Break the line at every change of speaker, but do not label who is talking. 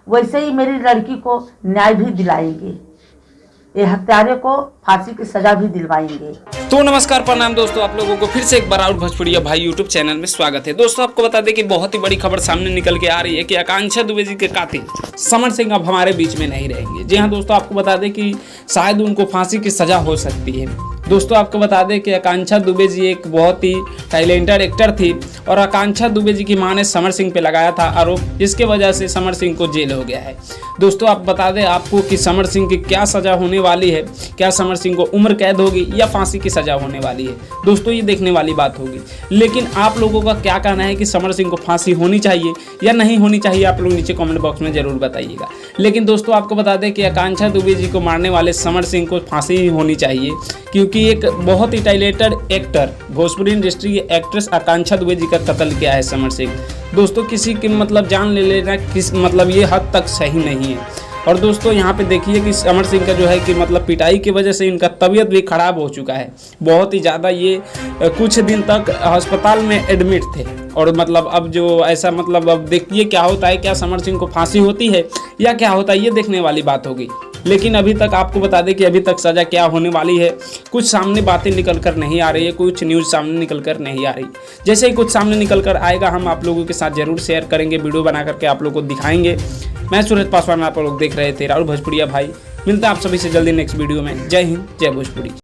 वैसे ही मेरी लड़की को न्याय भी दिलाएंगे, ये हत्यारे को फांसी की सजा भी दिलवाएंगे।
तो नमस्कार प्रणाम दोस्तों, आप लोगों को फिर से एक बार और भोजपुरिया भाई यूट्यूब चैनल में स्वागत है। दोस्तों आपको बता दें कि बहुत ही बड़ी खबर सामने निकल के आ रही है कि आकांक्षा दुबे जी के कातिल समर सिंह अब हमारे बीच में नहीं रहेंगे। जी हाँ दोस्तों, आपको बता दें कि शायद उनको फांसी की सजा हो सकती है। दोस्तों आपको बता दें कि आकांक्षा दुबे जी एक बहुत ही टैलेंटेड एक्टर थी और आकांक्षा दुबे जी की मां ने समर सिंह पे लगाया था आरोप, जिसके वजह से समर सिंह को जेल हो गया है। दोस्तों आप बता दें आपको कि समर सिंह की क्या सज़ा होने वाली है, क्या समर सिंह को उम्र कैद होगी या फांसी की सज़ा होने वाली है। दोस्तों ये देखने वाली बात होगी, लेकिन आप लोगों का क्या कहना है कि समर सिंह को फांसी होनी चाहिए या नहीं होनी चाहिए, आप लोग नीचे कमेंट बॉक्स में ज़रूर बताइएगा। लेकिन दोस्तों आपको बता दें कि आकांक्षा दुबे जी को मारने वाले समर सिंह को फांसी होनी चाहिए, क्योंकि एक बहुत ही टैलेंटेड एक्टर, भोजपुरी इंडस्ट्री की एक्ट्रेस आकांक्षा दुबे जी का कत्ल किया है समर सिंह। दोस्तों किसी की मतलब जान ले लेना किस मतलब ये हद तक सही नहीं है। और दोस्तों यहाँ पे देखिए कि समर सिंह का जो है कि मतलब पिटाई की वजह से इनका तबीयत भी ख़राब हो चुका है बहुत ही ज़्यादा। ये कुछ दिन तक अस्पताल में एडमिट थे और मतलब अब जो ऐसा मतलब अब देखिए क्या होता है, क्या समर सिंह को फांसी होती है या क्या होता है, ये देखने वाली बात होगी। लेकिन अभी तक आपको बता दें कि अभी तक सज़ा क्या होने वाली है, कुछ सामने बातें निकल कर नहीं आ रही है, कुछ न्यूज़ सामने निकल कर नहीं आ रही। जैसे ही कुछ सामने निकल कर आएगा हम आप लोगों के साथ ज़रूर शेयर करेंगे, वीडियो बना करके आप लोगों को दिखाएंगे। मैं सूरज पासवान, आप लोग देख रहे थे राहुल भोजपुरिया भाई। मिलता है आप सभी से जल्दी नेक्स्ट वीडियो में। जय हिंद, जय भोजपुरी।